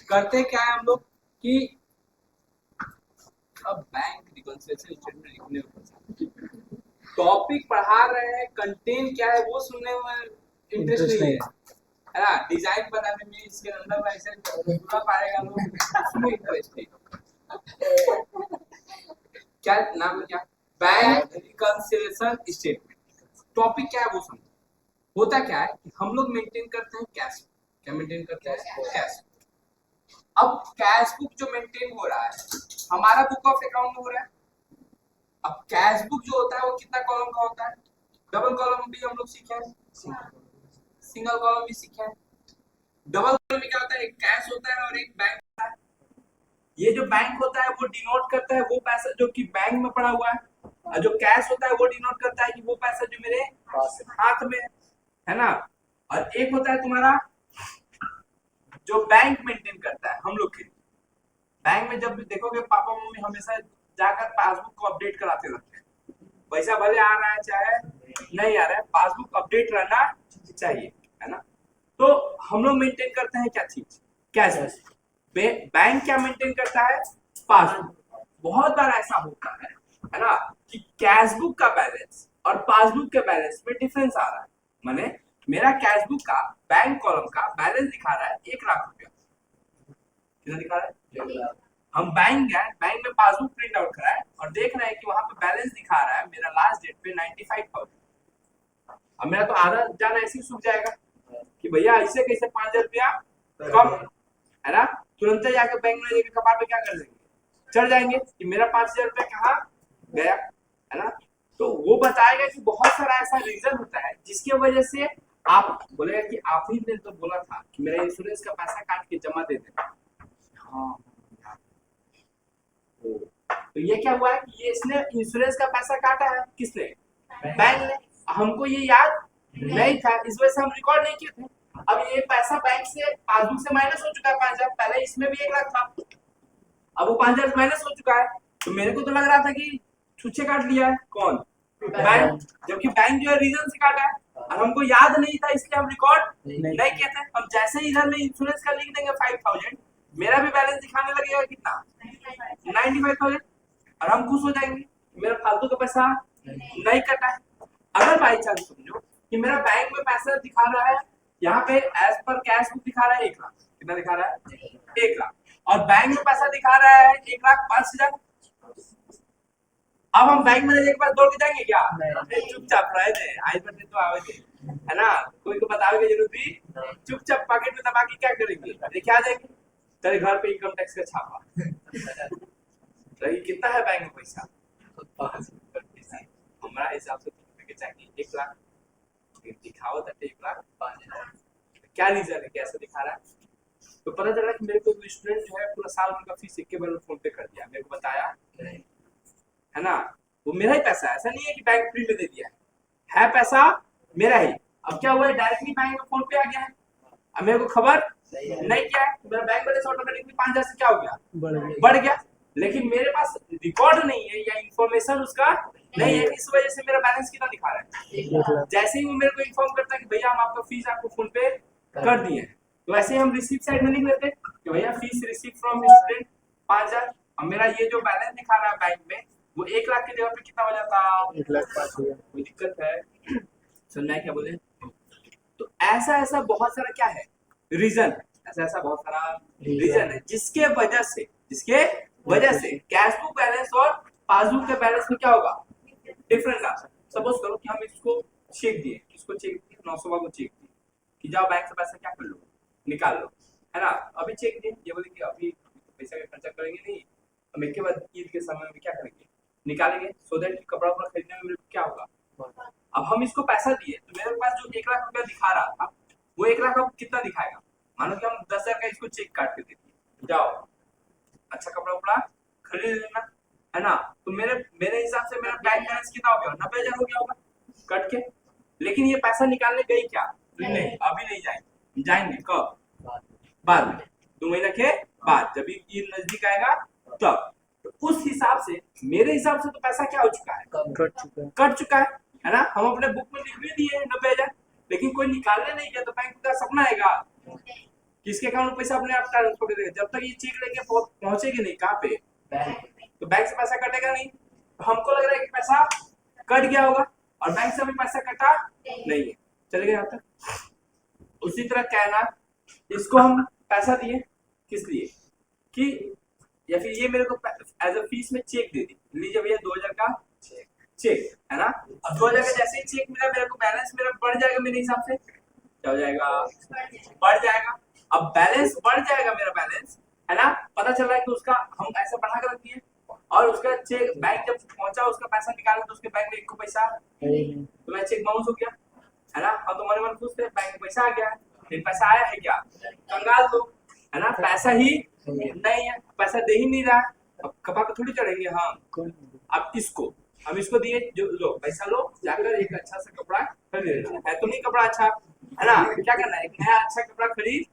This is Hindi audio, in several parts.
करते क्या है हम लोग कि अब बैंक रिकंसिलिएशन स्टेटमेंट लिखने में टॉपिक पढ़ा रहे हैं, कंटेंट क्या है वो सुनने में इंटरेस्ट नहीं है ना। डिजाइन बनाने में इसके अंदर वैसे पूरा पाएगा लोग, उसमें इंटरेस्ट है। क्या नाम है, क्या बैंक रिकंसिलिएशन स्टेटमेंट। टॉपिक क्या है वो समझो। होता क्या है कि हम लोग मेंटेन करते हैं कैश। क्या मेंटेन करते हैं? कैश। अब कैश बुक जो मेंटेन हो रहा है हमारा बुक ऑफ अकाउंट में हो रहा है। अब कैश बुक जो होता है वो कितना कॉलम का होता है? डबल कॉलम भी हम लोग सीखे हैं, सिंगल कॉलम भी सीखे हैं। डबल कॉलम में क्या होता है? एक कैश होता है और एक बैंक होता है। ये जो बैंक होता है वो डिनोट करता है वो पैसा जो कि बैंक में पड़ा हुआ है, और जो कैश होता है वो डिनोट करता है कि वो पैसा जो मेरे हाथ में है ना। और एक होता है तुम्हारा जो बैंक मेंटेन करता है हम लोग के। बैंक में जब भी देखोगे पापा मम्मी हमेशा जाकर पासबुक को अपडेट कराते रहते हैं। पैसा भले आ रहा है चाहे नहीं आ रहा है, पासबुक अपडेट रहना चाहिए, है ना। तो हम लोग मेंटेन करते हैं क्या चीज? कैश। बैंक क्या मेंटेन करता है? पासबुक। बहुत बार ऐसा होता है ना, कि कैश बुक का बैलेंस और पासबुक के बैलेंस में डिफरेंस आ रहा है। माने मेरा कैश बुक का बैंक कॉलम का बैलेंस दिखा रहा है 1,00,000 रुपया। कितना दिखा रहा है? हम बैंक गए, बैंक में पासबुक प्रिंट आउट कराए और देख रहे हैं कि वहां पे बैलेंस दिखा रहा है मेरा लास्ट डेट पे 95,000। अब मेरा तो आधा जाना ऐसे ही सूख जाएगा कि भैया ऐसे कैसे 5,000 रुपया कम, है ना। तुरंत जाकर बैंक में लेके कपार पे क्या कर देंगे? चढ़ जाएंगे कि मेरा 5,000 रुपया कहाँ गया, है ना। तो वो बताएगा कि बहुत सारा ऐसा रीजन होता है जिसकी वजह से आप बोलेगा कि आप ही ने तो बोला था कि मेरा इंश्योरेंस का पैसा काट के जमा दे देना। हाँ, तो ये क्या हुआ है कि ये इसने इंश्योरेंस का पैसा काटा है किसने? बैंक ने। हमको ये याद नहीं था, इस वजह से हम रिकॉर्ड नहीं किए थे। अब ये पैसा बैंक से पासबुक से माइनस हो चुका है 5,000। पहले इसमें भी 1,00,000 था, अब वो 5,000 माइनस हो चुका है। तो मेरे को तो लग रहा था कि छुच्छे काट लिया है कौन? बैंक। जबकि बैंक जो है रीजन से काटा है और हमको याद नहीं था, इसलिए हम रिकॉर्ड नहीं किए थे। हम जैसे ही इधर में इंश्योरेंस का लिख देंगे 5,000, मेरा भी बैलेंस दिखाने लगेगा कितना? 95,000। और हम खुश हो जाएंगे मेरा फालतू का पैसा नहीं कटा है। अगर बाई चांस समझो कि मेरा बैंक में पैसा दिखा रहा है, यहाँ पे एज पर कैश बुक दिखा रहा है 1,00,000। कितना दिखा रहा है? 1,00,000। और बैंक में पैसा दिखा रहा है 1,05,000। अब हम बैंक मैनेजर के पास दौड़ के जाएंगे क्या? चुपचाप रह दे, आज पर तो आवे दे, है ना। कोई को बतावे की जरूरत भी, चुपचाप पॉकेट में दबा के क्या करेंगे? लेके आ जाएंगे तेरे घर पे इनकम टैक्स का छापा। तो ये कितना है बैंक में पैसा? 5,000। हमारा हिसाब से तो चाहिए 1,00,000। दिखावत है 1,05,000। क्या रीजन है, कैसे दिखा रहा है? तो पता चला कि मेरे को स्टूडेंट जो है पूरा साल भर का फीस एक बार में फोन पे कर दिया, मेरे को बताया है ना। वो मेरा ही पैसा है, ऐसा नहीं है कि बैंक फ्री में दे दिया है पैसा मेरा ही। अब क्या हुआ है, डायरेक्टली बैंक में फोन पे आ गया है, अब मेरे को खबर नहीं क्या है। मेरा बैंक बैलेंस ऑटोमेटिकली 5,000 से क्या हो गया? बढ़ गया। लेकिन मेरे पास रिकॉर्ड नहीं है या इंफॉर्मेशन उसका नहीं है, इस वजह से मेरा बैलेंस कितना दिखा रहा है? जैसे ही वो मेरे को इन्फॉर्म करता है कि भैया हम आपका फीस आपको फोन पे कर दिए हैं, तो ऐसे ही हम रिसीप्ट साइड में लिख लेते कि भैया फीस रिसीव फ्रॉम स्टूडेंट 5,000। अब मेरा ये जो बैलेंस दिखा रहा है बैंक में वो 1,00,000 की जगह पे कितना हो जाता? 1,05,000। कोई दिक्कत है? सुनना है क्या बोले? तो ऐसा ऐसा बहुत सारा क्या है रीजन है, ऐसा ऐसा बहुत सारा रीजन है जिसके वजह से कैश बुक बैलेंस और पासबुक के बैलेंस में क्या होगा? डिफरेंस आ सकता है। सपोज करो कि हम इसको चेक दिए, किसको चेक दिए? 900 को चेक दिए कि जाओ बैंक से पैसा क्या कर लो, निकाल लो, है ना। अभी चेक दिए, ये बोले कि अभी पैसा का खर्चा करेंगे नहीं, हम एक के बाद ईद के समय में क्या करेंगे? निकालेंगे, सो दैट कपड़ा वपड़ा खरीदने में मेरे को क्या होगा? अब हम इसको पैसा दिए तो मेरे पास जो 1,00,000 रुपया दिखा रहा था वो 1,00,000 अब कितना दिखाएगा? मानो कि हम 10,000 का इसको चेक काट के देते, जाओ अच्छा कपड़ा उपड़ा खरीद लेना, है ना। तो मेरे हिसाब से मेरा बैंक बैलेंस कितना हो गया? 90,000 हो गया होगा कट के। लेकिन ये पैसा निकालने गई क्या? नहीं, अभी नहीं जाएंगे। जाएंगे कब? बाद में, 2 महीने के बाद, जब ये नजदीक आएगा तब। तो उस हिसाब से मेरे हिसाब से तो पैसा क्या हो चुका है? कट चुका है ना। हम अपने बुक में लिख भी दिए 90,000, लेकिन कोई निकालने नहीं गया तो बैंक का सपना आएगा किसके अकाउंट में पैसा अपने आप ट्रांसफर कर देगा, जब तक ये चेक लेके पहुंचेगी नहीं कहाँ पे, तो बैंक से पैसा कटेगा नहीं। तो हमको लग रहा है कि पैसा कट गया होगा और बैंक से अभी पैसा कटा नहीं है। चलेगा यहाँ तक। उसी तरह क्या है ना, इसको हम पैसा दिए किस लिए कि, या फिर ये मेरे को एज अ फीस में चेक दे दी, लीजिए भैया 2000 का चेक है ना। अब 2000 का जैसे ही चेक मिला मेरे को, बैलेंस मेरा बढ़ जाएगा मेरे हिसाब से, क्या हो जाएगा, बढ़ जाएगा। अब बैलेंस बढ़ जाएगा मेरा बैलेंस है ना, पता चल रहा है कि उसका हम ऐसा बढ़ा कर रख दिए और उसका चेक बैंक जब पहुंचा उसका पैसा निकाला तो उसके बैंक में एक को पैसा, तो मेरा चेक बाउंस हो गया है ना। हम तो मन मन खुश थे, बैंक में पैसा आ गया, लेकिन पैसा आया है क्या, कंगाल लोग है ना, पैसा ही नहीं है, पैसा दे ही नहीं रहा। अब कपा को थोड़ी चढ़ेंगे हम। अब इसको हम इसको दिए, जो लो पैसा लो, जाकर एक अच्छा सा कपड़ा खरीद है तो नहीं कपड़ा अच्छा है ना, क्या करना है, एक नया अच्छा कपड़ा खरीद।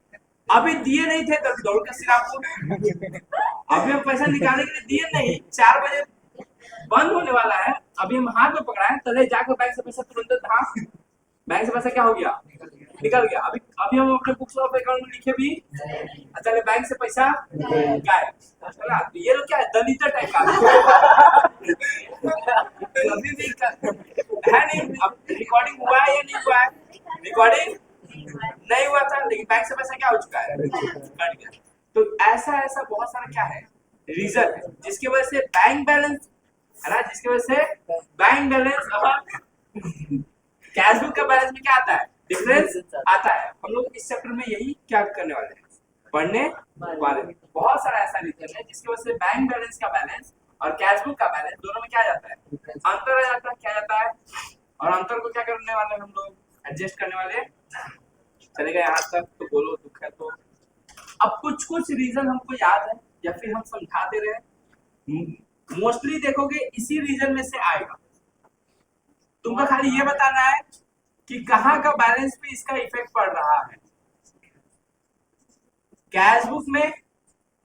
अभी दिए नहीं थे तब दौड़ कर सिर आपको, अभी हम पैसा निकालने के लिए दिए नहीं, 4 बजे बंद होने वाला है, अभी हम हाथ में पकड़ा है, तले जाकर बैंक से पैसा तुरंत था, बैंक से पैसा क्या हो गया, निकल गया। अभी हम अपने बुक्स ऑफ अकाउंट में लिखे भी, चले बैंक से पैसा गायब, तो ये लोग क्या है, दलित टाइप का अभी भी है नहीं। अब रिकॉर्डिंग हुआ है या नहीं हुआ है, रिकॉर्डिंग नहीं हुआ था, लेकिन बैंक से पैसा क्या हो चुका है, कट गया। तो ऐसा ऐसा बहुत सारा क्या है रीजन है जिसकी वजह से बैंक बैलेंस है ना, जिसकी वजह से बैंक बैलेंस और कैश बुक का बैलेंस में क्या आता है, डिफरेंस आता है। हम लोग इस चैप्टर में यही क्या करने वाले हैं, पढ़ने वाले हैं। बहुत सारा ऐसा रीजन है जिसकी वजह से बैंक बैलेंस का बैलेंस और कैश बुक का बैलेंस दोनों में क्या जाता है, अंतर आ जाता है, क्या जाता है, और अंतर को क्या करने वाले हम लोग, एडजस्ट करने वाले। चलेगा यहाँ तक, तो बोलो दुख है तो। अब कुछ कुछ रीजन हमको याद है या फिर हम समझाते रहे, मोस्टली देखोगे इसी रीजन में से आएगा। तुमको खाली ये बताना है कि कहाँ का बैलेंस पे इसका इफेक्ट पड़ रहा है, कैश बुक में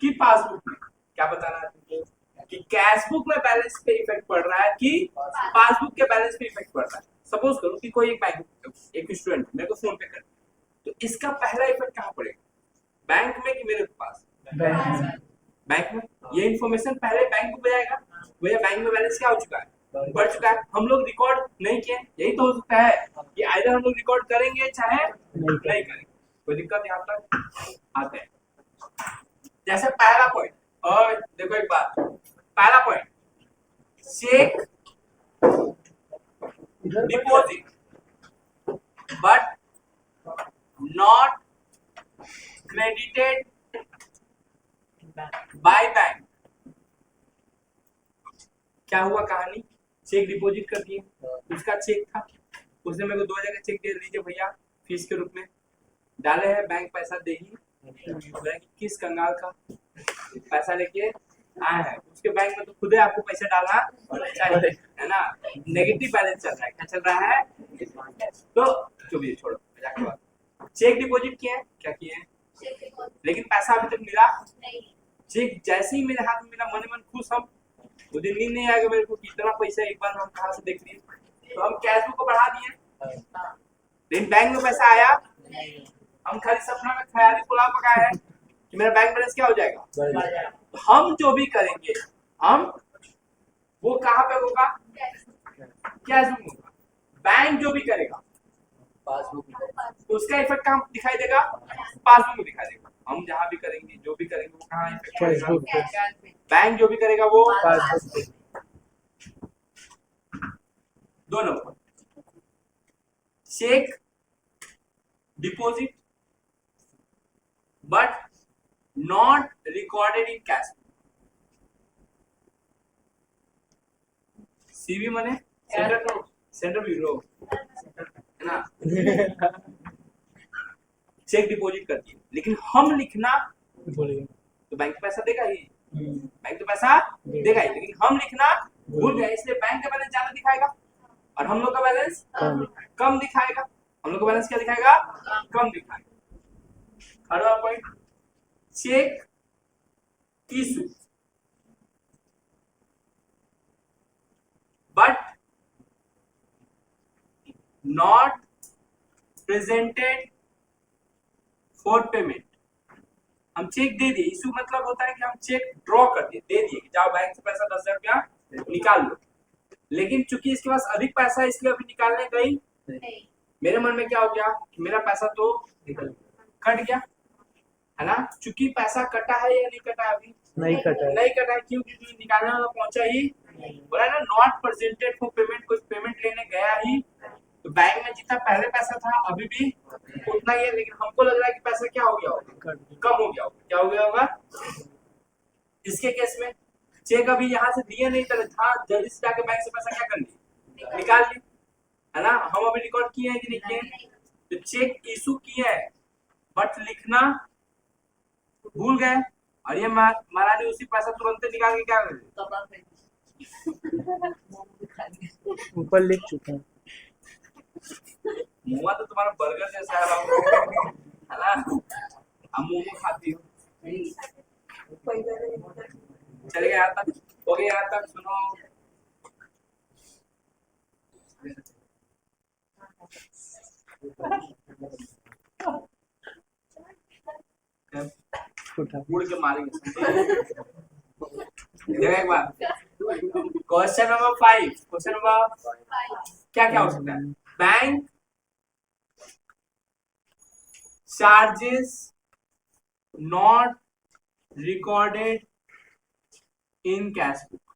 कि पासबुक में, क्या बताना है तुमको कि कैश बुक में बैलेंस पे इफेक्ट पड़ रहा है कि पासबुक के बैलेंस पे इफेक्ट पड़ रहा है। सपोज करो कि कोई एक स्टूडेंट मेरे को फोन पे कर, तो इसका पहला इफेक्ट कहाँ पड़ेगा, बैंक में कि मेरे पास, बैंक में। ये इन्फॉर्मेशन पहले बैंक को जाएगा, भैया बैंक में बैलेंस क्या हो चुका है, बढ़ चुका है, हम लोग रिकॉर्ड नहीं किए, यही तो हो सकता है कि आइदर हम लोग रिकॉर्ड करेंगे चाहे नहीं करेंगे, कोई दिक्कत यहाँ तक आते हैं। जैसे पहला पॉइंट, और देखो एक बात, पहला point, cheque deposit but not credited by bank. क्या हुआ कहानी, चेक डिपॉजिट कर दिए, उसका चेक था, उसने मेरे को 2000 का चेक दे दीजिए भैया फीस के रूप में, डाले हैं बैंक पैसा दे ही, किस कंगाल का पैसा लेके आए हैं, उसके बैंक में तो खुद ही आपको पैसा डालना चाहिए है ना, नेगेटिव बैलेंस चल रहा है, क्या चल रहा है, तो चलिए छोड़ो मजाक की बात। चेक डिपॉजिट किए हैं, क्या किए हैं, लेकिन पैसा अभी तक मिला नहीं। चेक जैसे ही मेरे हाथ में मिला मन मन खुश, हम वो दिन नींद नहीं आएगा मेरे को कितना पैसा एक बार हम कहाँ से देख लिए, तो हम कैश बुक को बढ़ा दिए, लेकिन बैंक में पैसा आया नहीं। हम खाली सपना में ख्याली पुलाव पकाए हैं कि मेरा बैंक बैलेंस क्या हो जाएगा, तो हम जो भी करेंगे हम वो कहाँ पे होगा, कैश बुक होगा। बैंक जो भी करेगा पासबुक, तो उसका इफेक्ट कहाँ दिखाई देगा, पासबुक में दिखाई देगा। हम जहाँ भी करेंगे जो भी करेंगे वो कहाँ इफेक्ट पड़ेगा, बैंक जो भी करेगा वो passbook. 2 number, cheque deposit but not recorded in cash. CV माने सेंट्रल ब्यूरो है ना, चेक डिपॉजिट करती है, लेकिन हम लिखना तो बैंक पैसा देगा ही, बैंक तो पैसा देगा ही, लेकिन हम लिखना भूल गए, इसलिए बैंक का बैलेंस ज्यादा दिखाएगा और हम लोग का बैलेंस कम दिखाएगा। हम लोग का बैलेंस क्या दिखाएगा, कम दिखाएगा। Third point, cheque issue but not presented for payment। हम चेक दे दिए, इशू मतलब होता है कि हम चेक ड्रॉ कर दिए, दे दिए कि जाओ बैंक से पैसा 10,000 रुपया निकाल लो। लेकिन चूंकि इसके पास अधिक पैसा है इसलिए अभी निकालने गई नहीं। मेरे मन में क्या हो गया कि मेरा पैसा तो कट गया है ना, चूंकि पैसा कटा है या नहीं कटा है, अभी नहीं कटा है, नहीं कटा है, क्यों? क्योंकि निकालने वाला पहुंचा ही बोला ना, नॉट प्रेजेंटेड फॉर पेमेंट, कोई पेमेंट लेने गया ही, तो बैंक में जितना पहले पैसा था अभी भी उतना ही है, लेकिन हमको लग रहा है कि पैसा क्या हो गया होगा, कम हो गया होगा। क्या हो गया होगा इसके केस में? चेक अभी यहाँ से दिए नहीं थे, था जल्दी से जाके बैंक से पैसा क्या कर ली, निकाल ली, है ना। हम अभी रिकॉर्ड किए हैं कि नहीं किए? तो चेक इशू किए हैं बट लिखना भूल गए, और ये महारानी उसी पैसा तुरंत निकाल के क्या कर ऊपर लिख चुके हैं। मुआ तो तुम्हारा बर्गर जैसा है ना, हम मोमो खाती हो। चलिए यहाँ तक हो गया, यहाँ तक सुनो। उड़ के मारेंगे एक बार। क्वेश्चन नंबर 5, क्वेश्चन नंबर क्या क्या हो सकता है? Bank charges not recorded in cash book.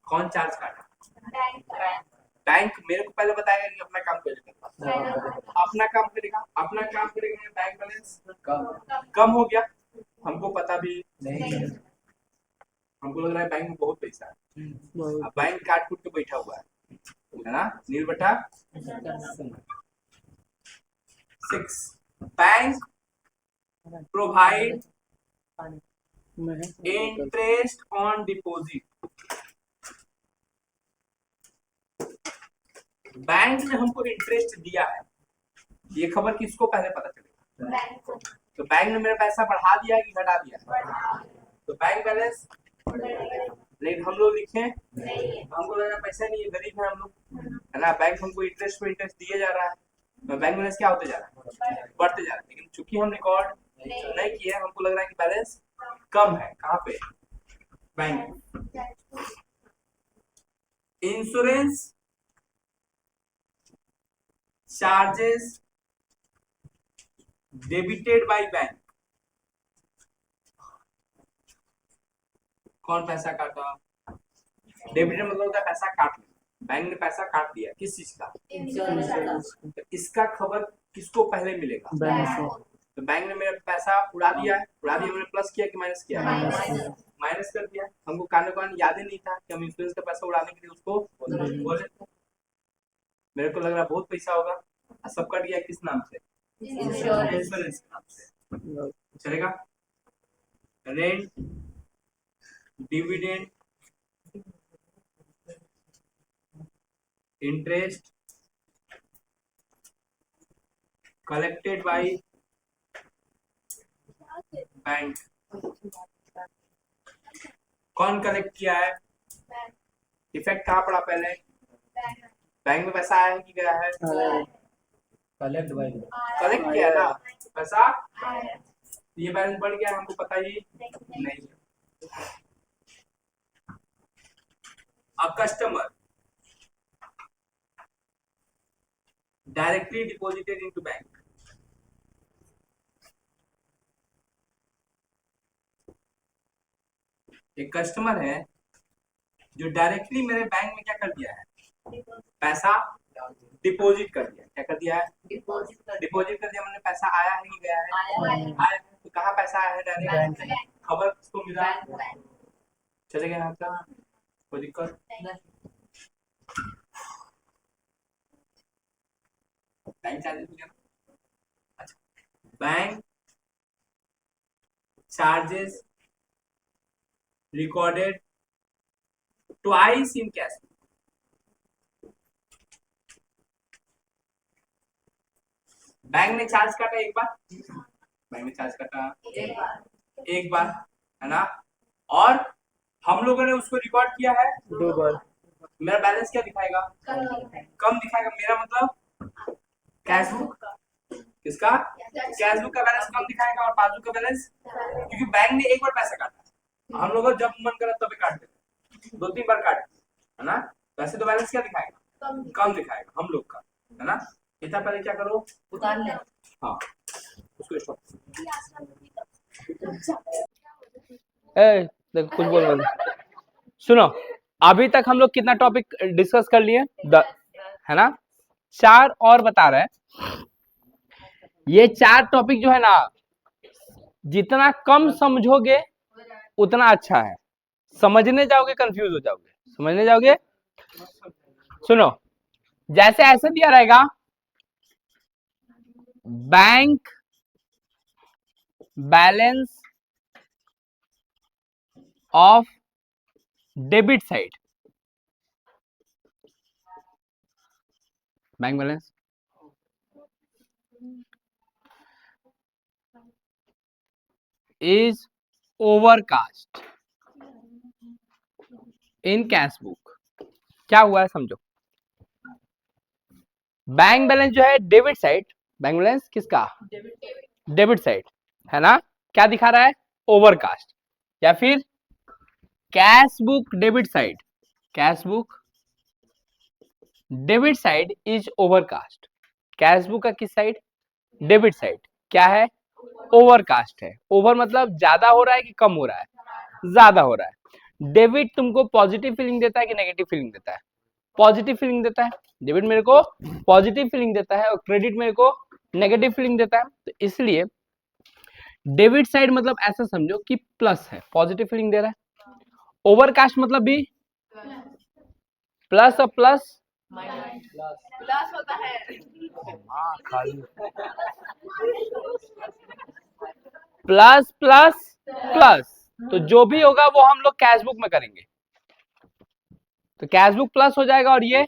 कौन चार्ज काटा? बैंक मेरे को पहले बताएगा कि अपना काम करेगा, अपना काम करेगा, अपना काम करेगा, बैंक बैलेंस कम हो गया, हमको पता भी नहीं, हमको लग रहा है बैंक में बहुत पैसा है, अब बैंक काट कूट के बैठा हुआ है ना, नील बटा 6। Bank provide interest on deposit. Bank ने हमको इंटरेस्ट दिया है, ये खबर किसको पहले पता चलेगा? तो बैंक ने मेरा पैसा बढ़ा दिया कि घटा दिया? तो बैंक बैलेंस नहीं, हम लोग लिखे हमको लगा पैसा नहीं है, गरीब है हम लोग, है ना। बैंक हमको इंटरेस्ट पे इंटरेस्ट दिए जा रहा है, तो बैंक बैलेंस क्या होते जा रहा है, बढ़ते जा रहा है। लेकिन चूंकि हम रिकॉर्ड नहीं किए, हमको लग रहा है कि बैलेंस कम है। कहाँ पे? Bank. Insurance charges debited by bank. कौन पैसा काटा? डेबिटेड मतलब होता है पैसा काट लिया, बैंक ने पैसा काट दिया, किस चीज का? तो इसका खबर किसको पहले मिलेगा? तो बैंक ने मेरा पैसा उड़ा दिया है, उड़ा दिया मैंने, प्लस किया कि माइनस किया? माइनस कर दिया। हमको कान याद ही नहीं था कि हम इंश्योरेंस का पैसा उड़ाने के लिए उसको बोले। मेरे को लग रहा बहुत पैसा होगा, सब कट गया किस नाम से? इंश्योरेंस नाम से। चलेगा? Rent, dividend, interest collected by bank. कौन कलेक्ट किया है? इफेक्ट कहाँ पड़ा पहले? बैंक में पैसा आया है कि गया है? कलेक्ट किया ना पैसा, ये बैलेंस बढ़ गया, हमको पता ही नहीं। A customer directly deposited into bank। एक कस्टमर है जो डायरेक्टली मेरे बैंक में क्या कर दिया है, पैसा डिपॉजिट कर दिया। क्या कर दिया है? डिपॉजिट कर दिया। मैंने पैसा आया है कि गया है? आया। तो कहाँ पैसा आया है? डायरेक्ट। खबर किसको मिला? चलेगा यहाँ का, कोई दिक्कत? बैंक चार्जेस, अच्छा, bank charges recorded twice in cash. Bank ने चार्ज काटा एक बार, बैंक ने चार्ज काटा एक बार, है ना, और हम लोगों ने उसको रिकॉर्ड किया है 2 बार। मेरा बैलेंस क्या दिखाएगा? कम दिखाएगा। मेरा मतलब कैश बुक किसका? कैश बुक का बैलेंस कम दिखाएगा और पासबुक का बैलेंस, क्योंकि बैंक ने एक बार पैसा काटा, हम लोग को जब मन करा तभी काट देते, 2-3 बार काट, है ना? वैसे तो बैलेंस क्या दिखाएगा? कम दिखाएगा हम लोग का, है ना? इतना पहले क्या करो, उतार ले। हाँ उसको स्टॉप। ए देखो कुछ बोल मत। सुनो, अभी तक हम लोग कितना टॉपिक डिस्कस कर लिए, है ना? 4 और बता रहे हैं। ये 4 टॉपिक जो है ना, जितना कम समझोगे उतना अच्छा है। समझने जाओगे कंफ्यूज हो जाओगे, समझने जाओगे। सुनो, जैसे ऐसे दिया रहेगा, bank balance of debit side, bank balance is overcast in cash book. क्या हुआ है समझो, बैंक बैलेंस जो है डेबिट साइड, बैंक बैलेंस किसका? डेबिट साइड, है ना? क्या दिखा रहा है? ओवरकास्ट। या फिर cash book debit side, cash book debit side is overcast. Cash book का किस साइड? डेबिट साइड क्या है? ओवरकास्ट है। ओवर मतलब ज्यादा हो रहा है कि कम हो रहा है? ज्यादा हो रहा है। डेबिट तुमको पॉजिटिव फीलिंग देता है कि नेगेटिव फीलिंग देता है? पॉजिटिव फीलिंग देता है। डेबिट मेरे को पॉजिटिव फीलिंग देता है और क्रेडिट मेरे को नेगेटिव फीलिंग देता है। तो इसलिए डेबिट साइड मतलब ऐसा समझो कि प्लस है, पॉजिटिव फीलिंग दे रहा है। ओवरकास्ट मतलब भी प्लस और प्लस प्लस होता है। खाली प्लस प्लस प्लस, तो जो भी होगा वो हम लोग कैश बुक में करेंगे। तो कैश बुक प्लस हो जाएगा और ये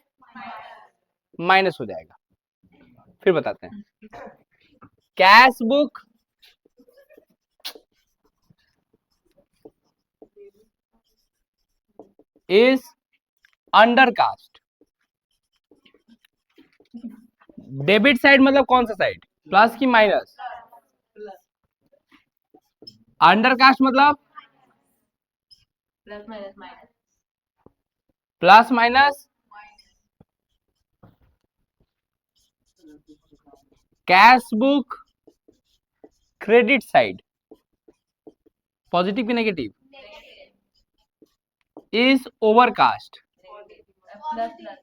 माइनस हो जाएगा। फिर बताते हैं, cash book is undercast. Debit side मतलब कौन सा साइड? प्लस की माइनस? अंडरकास्ट मतलब plus minus minus plus minus. Cash book credit side positive की negative? Is overcast. Plus plus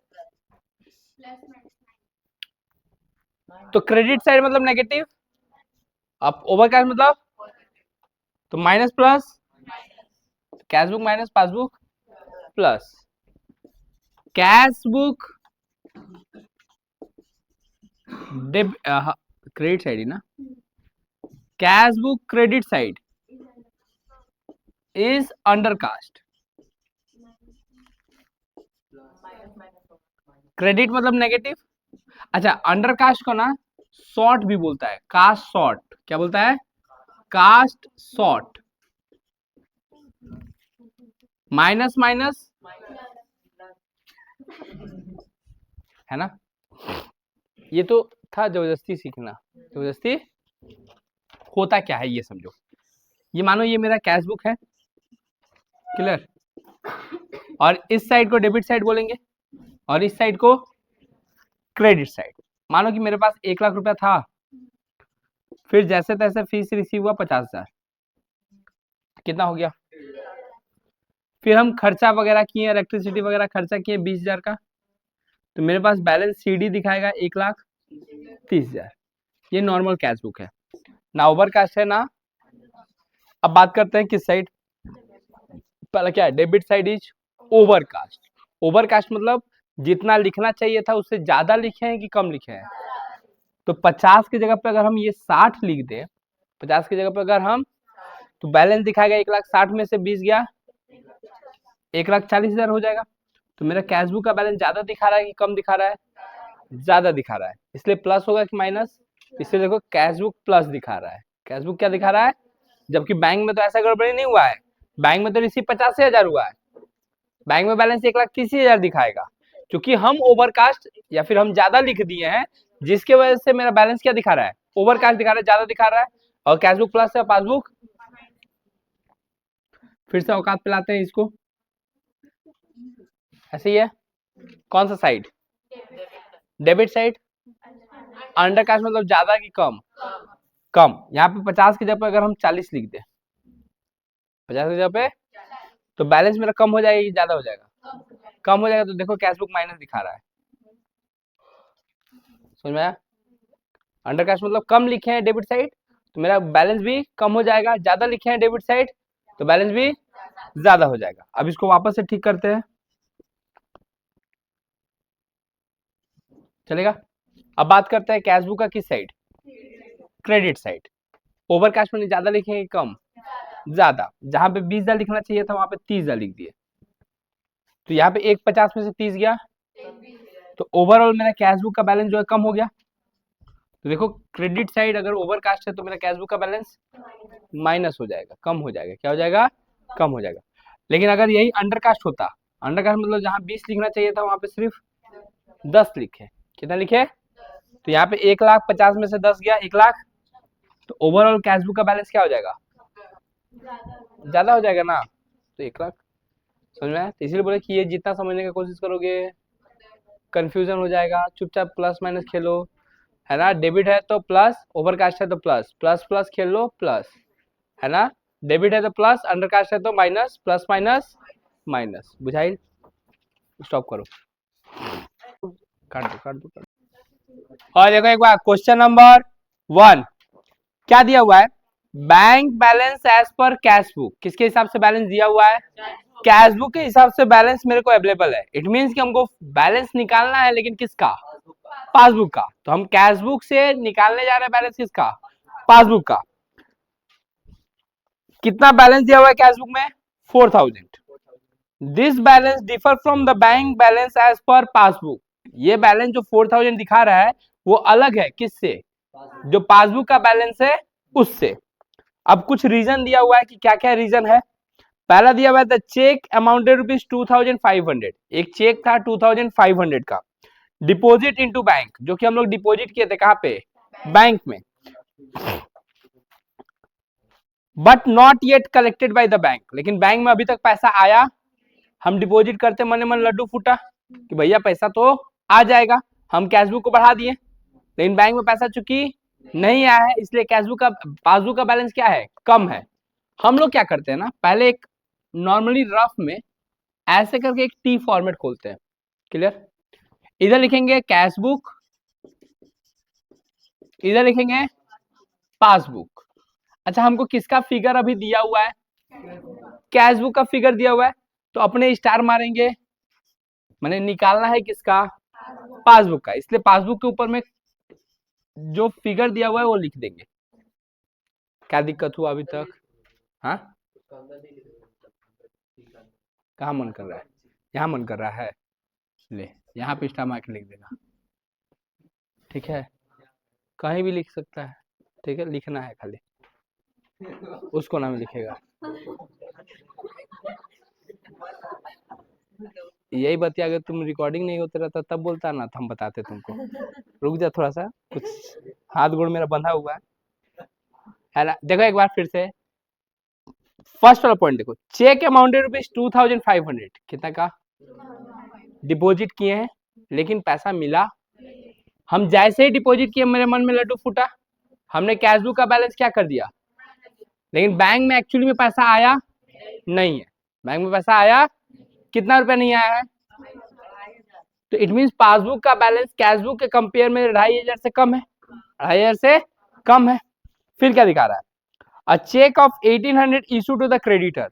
तो क्रेडिट साइड मतलब नेगेटिव, अब ओवरकास्ट मतलब तो minus plus, cash book minus passbook plus. Cash book credit side ही ना, cash book credit side is undercast. Credit मतलब नेगेटिव। अच्छा, अंडरकास्ट को ना शॉर्ट भी बोलता है, कास्ट शॉर्ट। क्या बोलता है? Cast short. माइनस माइनस है ना? ये तो था जबरदस्ती सीखना। जबरदस्ती होता क्या है ये समझो। ये मानो ये मेरा कैश बुक है, क्लियर? और इस साइड को डेबिट साइड बोलेंगे और इस साइड को क्रेडिट साइड। मानो कि मेरे पास 1 लाख रुपया था, फिर जैसे तैसे फीस रिसीव हुआ 50,000, कितना हो गया? फिर हम खर्चा वगैरह किए, इलेक्ट्रिसिटी वगैरह खर्चा किए 20,000 का, तो मेरे पास बैलेंस सीडी दिखाएगा 1,30,000। ये नॉर्मल कैश बुक है ना, ओवरकास्ट है ना। अब बात करते हैं किस साइड। पहला क्या है? Debit side is overcast. Overcast मतलब जितना लिखना चाहिए था उससे ज्यादा लिखे हैं कि कम लिखे हैं। तो 50 की जगह पे अगर हम ये 60 लिख दें, 50 की जगह पे अगर हम, तो बैलेंस दिखाएगा 1,60,000 में से 20 गया 1,40,000 हो जाएगा। तो मेरा कैश बुक का बैलेंस ज्यादा दिखा रहा है कि कम दिखा रहा है? ज्यादा दिखा रहा है, इसलिए प्लस होगा कि माइनस? इसलिए देखो कैश बुक प्लस दिखा रहा है। कैश बुक क्या दिखा रहा है? जबकि बैंक में तो ऐसा गड़बड़ी नहीं हुआ है, बैंक में तो रिसीव 85,000 हुआ है, बैंक में बैलेंस 1,30,000 दिखाएगा। क्योंकि हम ओवरकास्ट या फिर हम ज्यादा लिख दिए हैं, जिसके वजह से मेरा बैलेंस क्या दिखा रहा है? ओवर कैश दिखा रहा है, ज्यादा दिखा रहा है, और कैश बुक प्लस है, पासबुक फिर से औकात पे लाते हैं इसको, ऐसे ही है। कौन सा side? Debit side. Under cash मतलब ज्यादा कि कम? कम। यहाँ पे 50 की जगह पे अगर हम 40 लिख दे, 50 की जगह पे, तो बैलेंस मेरा कम हो जाएगा कि ज्यादा हो जाएगा? कम हो जाएगा। तो देखो कैश बुक माइनस दिखा रहा है, समझ में आया? अंडर कैश मतलब कम लिखे हैं डेबिट साइड, तो मेरा बैलेंस भी कम हो जाएगा। ज्यादा लिखे हैं डेबिट साइड, तो बैलेंस भी ज्यादा हो जाएगा। अब इसको वापस से ठीक करते हैं, चलेगा? अब बात करते हैं कैश बुक का किस side? Credit side. Over cash में ज्यादा लिखेंगे कम? ज्यादा। जहां पे 20,000 लिखना चाहिए था वहां पे 30,000 लिख दिए, तो यहाँ पे 150 में से 30 गया, तो ओवरऑल मेरा कैश बुक का बैलेंस जो है कम हो गया। तो देखो क्रेडिट साइड अगर ओवर कास्ट है तो मेरा कैश बुक का बैलेंस माइनस हो जाएगा, कम हो जाएगा। क्या हो जाएगा? कम हो जाएगा। लेकिन अगर यही अंडर कास्ट होता, अंडर कास्ट मतलब जहां 20 लिखना चाहिए था वहां पे सिर्फ 10 लिखे, कितना लिखे? तो यहाँ पे 1,50,000 में से 10 गया, 1,00,000, तो ओवरऑल कैश बुक का बैलेंस क्या हो जाएगा? ज्यादा हो जाएगा ना, तो 1,00,000। समझ में आया? तो इसीलिए बोले कि ये जितना समझने की कोशिश करोगे कंफ्यूजन हो जाएगा। चुपचाप प्लस माइनस खेलो, है ना? डेबिट है तो प्लस, ओवर कास्ट है तो प्लस, प्लस प्लस खेल लो, प्लस, है ना? डेबिट है तो प्लस, अंडर कास्ट है तो माइनस, प्लस माइनस माइनस। बुझाइल? स्टॉप करो, काट दो काट दो काट दो। और देखो एक बार क्वेश्चन नंबर 1 क्या दिया हुआ है? Bank balance as per cash book. किसके हिसाब से बैलेंस दिया हुआ है? कैश बुक के हिसाब से बैलेंस मेरे को अवेलेबल है। इट मींस कि हमको बैलेंस निकालना है, लेकिन किसका? पासबुक का। तो हम कैश बुक से निकालने जा रहे हैं बैलेंस किसका? पासबुक का। कितना बैलेंस दिया हुआ है कैश बुक में? 4,000। This balance differ from the bank balance as per passbook. ये बैलेंस जो 4,000 दिखा रहा है वो अलग है किससे? जो पासबुक का बैलेंस है उससे। अब कुछ रीजन दिया हुआ है कि क्या क्या रीजन है। पहला दिया हुआ है द चेक अमाउंटेड ₹2,500। एक चेक था 2,500 का, डिपॉजिट इनटू बैंक, जो कि हम लोग डिपॉजिट किए थे कहां पे? बैंक में। बट नॉट येट कलेक्टेड बाय द बैंक। लेकिन बैंक में अभी तक पैसा आया, हम डिपॉजिट करते मन मन लड्डू फूटा कि भैया पैसा तो आ जाएगा, हम कैशबुक को बढ़ा दिए, लेकिन बैंक में पैसा चूंकि नहीं आया है, इसलिए कैशबुक का पासबुक का बैलेंस क्या है? कम है। हम लोग क्या करते हैं ना, पहले एक नॉर्मली रफ में ऐसे करके एक टी फॉर्मेट खोलते हैं। क्लियर? इधर लिखेंगे कैश बुक, इधर लिखेंगे पासबुक। अच्छा, हमको किसका फिगर अभी दिया हुआ है? कैश बुक का फिगर दिया हुआ है, तो अपने स्टार मारेंगे, मैंने निकालना है किसका? पासबुक का, इसलिए पासबुक के ऊपर में जो फिगर दिया हुआ है वो लिख देंगे। क्या दिक्कत हुआ अभी तक? हाँ, कहाँ मन कर रहा है? यहाँ मन कर रहा है, ले यहाँ पे स्टार मार के लिख देगा, ठीक है? कहीं भी लिख सकता है, ठीक है? लिखना है खाली, उसको नाम लिखेगा। यही बतिया अगर तुम रिकॉर्डिंग नहीं होते रहता तब बोलता ना, तो हम बताते तुमको। रुक जा थोड़ा सा, कुछ हाथ गोड़ मेरा बंधा हुआ है ना? देखो एक बार फिर से फर्स्ट वाला पॉइंट देखो, चेक अमाउंटेड ₹2,500। कितना का डिपॉजिट किए हैं, लेकिन पैसा मिला। हम जैसे ही डिपॉजिट किए मेरे मन में लड्डू फूटा, हमने कैशबुक का बैलेंस क्या कर दिया, लेकिन बैंक में एक्चुअली में पैसा आया नहीं है। बैंक में पैसा आया कितना रुपया नहीं आया है? तो इट मींस पासबुक का बैलेंस कैशबुक के कंपेयर में 2,500 से कम है, 2,500 से कम है। फिर क्या दिखा रहा है? A check of 1,800 issue to the creditor.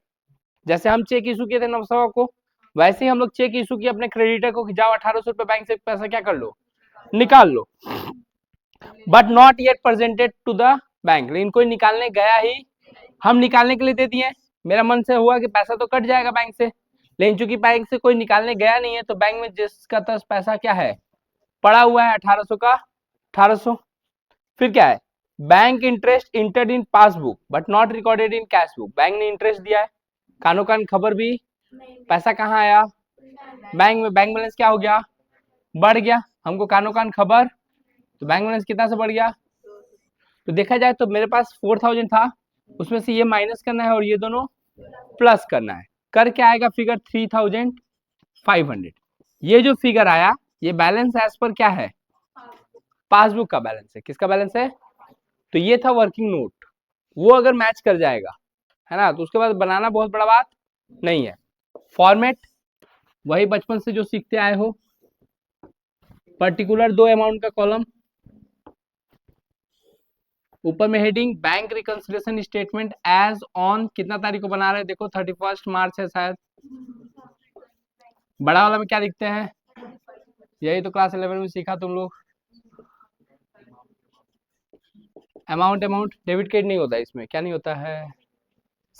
जैसे हम चेक इशू किए थे 900 को, वैसे ही हम लोग चेक इशू किए अपने क्रेडिटर को कि जाओ 1,800 रुपए बैंक से पैसा क्या कर लो, निकाल लो। But not yet presented to the bank. लेकिन कोई निकालने गया ही, हम निकालने के लिए दे दिए, मेरा मन से हुआ कि पैसा तो कट जाएगा बैंक से, लेकिन चूंकि बैंक से कोई निकालने गया नहीं है, तो बैंक में जिसका तस पैसा क्या है? पड़ा हुआ है 1,800 का 1,800। फिर क्या है? Bank interest entered in passbook but not recorded in cash book. Bank ने इंटरेस्ट दिया है, कानो कान खबर भी, पैसा कहाँ आया? बैंक में। बैंक बैलेंस क्या हो गया? बढ़ गया। हमको कानो कान खबर, तो बैंक बैलेंस कितना से बढ़ गया? तो देखा जाए तो मेरे पास 4000 था, उसमें से ये माइनस करना है और ये दोनों प्लस करना है। कर क्या आएगा फिगर 3500। ये जो फिगर आया ये बैलेंस एज पर क्या है, पासबुक का बैलेंस है। किसका बैलेंस है, तो ये था वर्किंग नोट, वो अगर मैच कर जाएगा है ना तो उसके बाद बनाना बहुत बड़ा बात नहीं है। फॉर्मेट वही बचपन से जो सीखते आए हो, पर्टिकुलर 2 अमाउंट का कॉलम, ऊपर में heading bank reconciliation statement as on, कितना तारीख को बना रहे हैं देखो 31 मार्च है शायद। बड़ा वाला में क्या लिखते हैं, यही तो क्लास 11 में सीखा तुम लोग। अमाउंट डेबिट क्रेडिट नहीं होता इसमें, क्या नहीं होता है।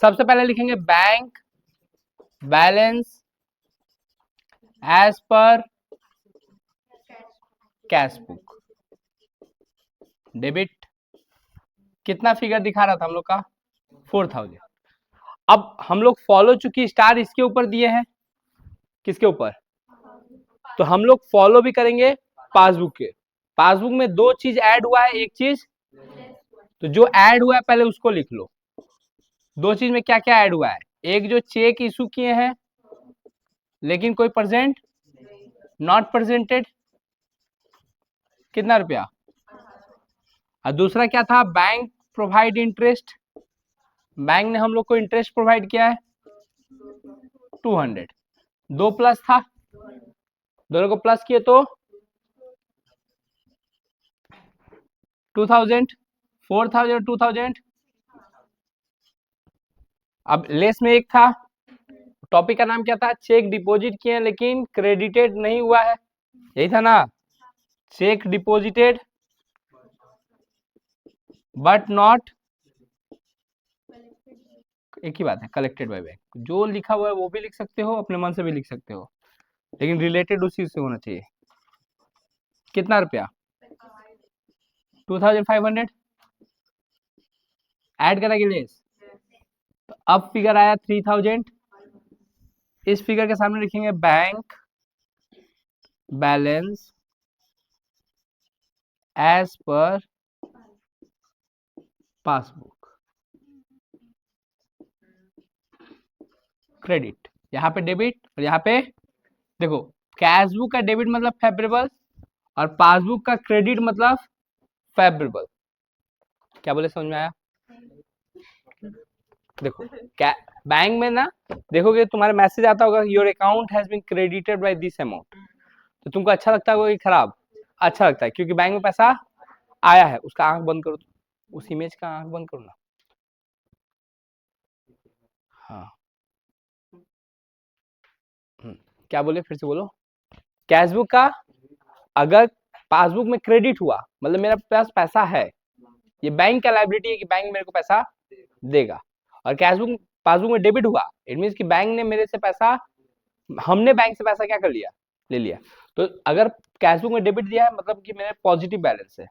सबसे पहले लिखेंगे bank balance as per cash book, debit कितना फिगर दिखा रहा था हम लोग का 4000। अब हम लोग फॉलो चूंकि स्टार इसके ऊपर दिए हैं, किसके ऊपर, तो हम लोग फॉलो भी करेंगे पासबुक के। पासबुक में 2 चीज ऐड हुआ है, एक चीज तो जो ऐड हुआ है पहले उसको लिख लो। 2 चीज में क्या क्या ऐड हुआ है, एक जो चेक इशू किए हैं लेकिन कोई प्रेजेंट नॉट प्रेजेंटेड, कितना रुपया, और दूसरा क्या था, बैंक प्रोवाइड इंटरेस्ट, बैंक ने हम लोग को इंटरेस्ट प्रोवाइड किया है 200। 2 प्लस था, दोनों को प्लस किए तो 2000, 4000 2000। अब लेस में एक था, टॉपिक का नाम क्या था, चेक डिपॉजिट किए लेकिन क्रेडिटेड नहीं हुआ है, यही था ना, चेक डिपॉजिटेड बट नॉट, एक ही बात है, कलेक्टेड बाय बैंक। जो लिखा हुआ है वो भी लिख सकते हो, अपने मन से भी लिख सकते हो, लेकिन रिलेटेड उसी से होना चाहिए। कितना रुपया 2500 ऐड करा के लेस, तो अब फिगर आया 3000। इस फिगर के सामने लिखेंगे bank balance as per passbook, credit, यहाँ पे डेबिट और यहाँ पे देखो, कैश बुक का डेबिट मतलब फेवरेबल और पासबुक का क्रेडिट मतलब फेवरेबल। क्या बोले, समझ में आया। देखो क्या बैंक में ना देखोगे तुम्हारा मैसेज आता होगा your account has been credited by this amount, तो तुमको अच्छा लगता होगा कि खराब, अच्छा लगता है क्योंकि बैंक में पैसा आया है। उसका आंख बंद करो, उस इमेज का आंख बंद करो ना, हाँ क्या बोले फिर से बोलो। कैशबुक का अगर पासबुक में क्रेडिट हुआ मतलब मेरा पास पैसा है, ये बैंक का लायबिलिटी है कि बैंक मेरे को पैसा देगा, और कैशबुक पासबुक में डेबिट हुआ इट मींस कि बैंक ने मेरे से पैसा, हमने बैंक से पैसा क्या कर लिया, ले लिया। तो अगर कैशबुक में डेबिट दिया है मतलब कि मेरा पॉजिटिव बैलेंस है,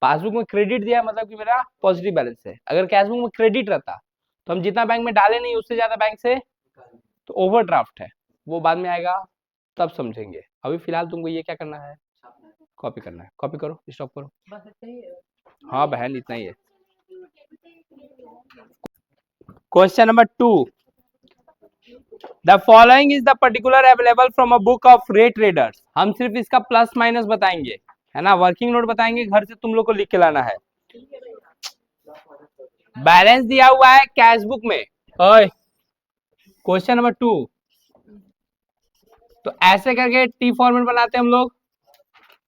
पासबुक में क्रेडिट दिया है मतलब कि मेरा पॉजिटिव बैलेंस है। अगर कैशबुक में क्रेडिट रहता तो हम जितना बैंक में डाले नहीं उससे ज्यादा बैंक से, तो ओवरड्राफ्ट है, वो बाद में आएगा तब समझेंगे। अभी फिलहाल तुमको ये क्या करना है, कॉपी करना है, कॉपी करो, स्टॉप करो। हाँ बहन इतना ही है। Question number 2, the following is the particular available from a book of rate traders. हम सिर्फ इसका प्लस माइनस बताएंगे है ना, वर्किंग नोट बताएंगे, घर से तुम लोग को लिख के लाना है। बैलेंस दिया हुआ है कैश बुक में, क्वेश्चन नंबर 2, तो ऐसे करके टी फॉर्मेट बनाते हैं हम लोग,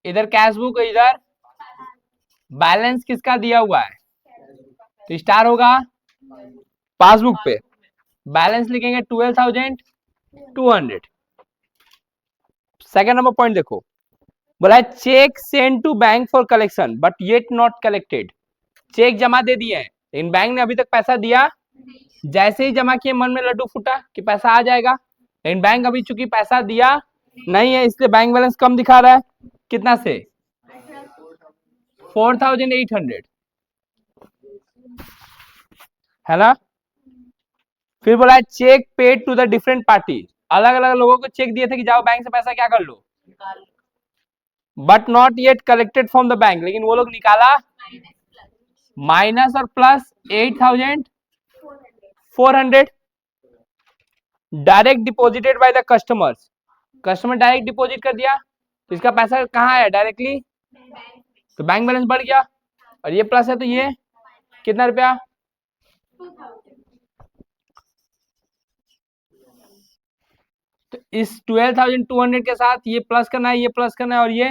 इधर कैश बुक इधर बैलेंस किसका दिया हुआ है, तो स्टार होगा पासबुक पे, बैलेंस लिखेंगे 12200। सेकंड नंबर पॉइंट देखो, बोला है cheque send to bank for collection but yet not collected. Cheque जमा दे दिए हैं लेकिन बैंक ने अभी तक पैसा दिया, जैसे ही जमा किए मन में लड्डू फूटा कि पैसा आ जाएगा, लेकिन बैंक अभी चूंकि पैसा दिया नहीं है इसलिए बैंक बैलेंस कम दिखा रहा है, कितना से 4800 है ना। फिर बोला है cheque paid to the different party, अलग अलग लोगों को चेक दिए थे कि जाओ बैंक से पैसा क्या कर लो, बट नॉट येट कलेक्टेड फ्रॉम द बैंक, लेकिन वो लोग निकाला माइनस और plus 8,400 direct deposited by the customers, customer direct deposit कर दिया तो इसका पैसा कहाँ आया डायरेक्टली, तो बैंक बैलेंस बढ़ गया, और ये प्लस है तो ये कितना रुपया, तो इस 12,200 के साथ ये प्लस करना है, ये प्लस करना है और ये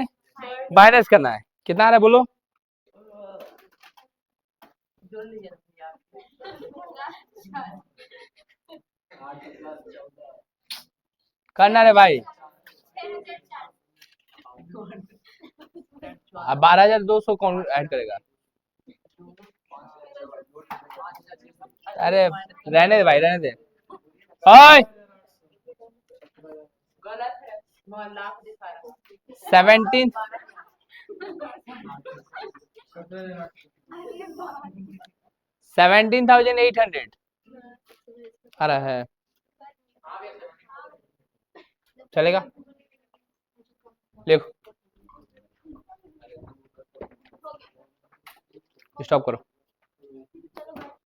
माइनस करना है, कितना आ रहा है बोलो, जोड़ लीजिए भैया। करना रे भाई, अब 12,200 कौन ऐड करेगा, अरे रहने दे भाई, रहने दे, ओए गलत है, वहाँ लाख दिखा रहा है। 17 17,800 आ रहा है, चलेगा, लिखो, स्टॉप करो।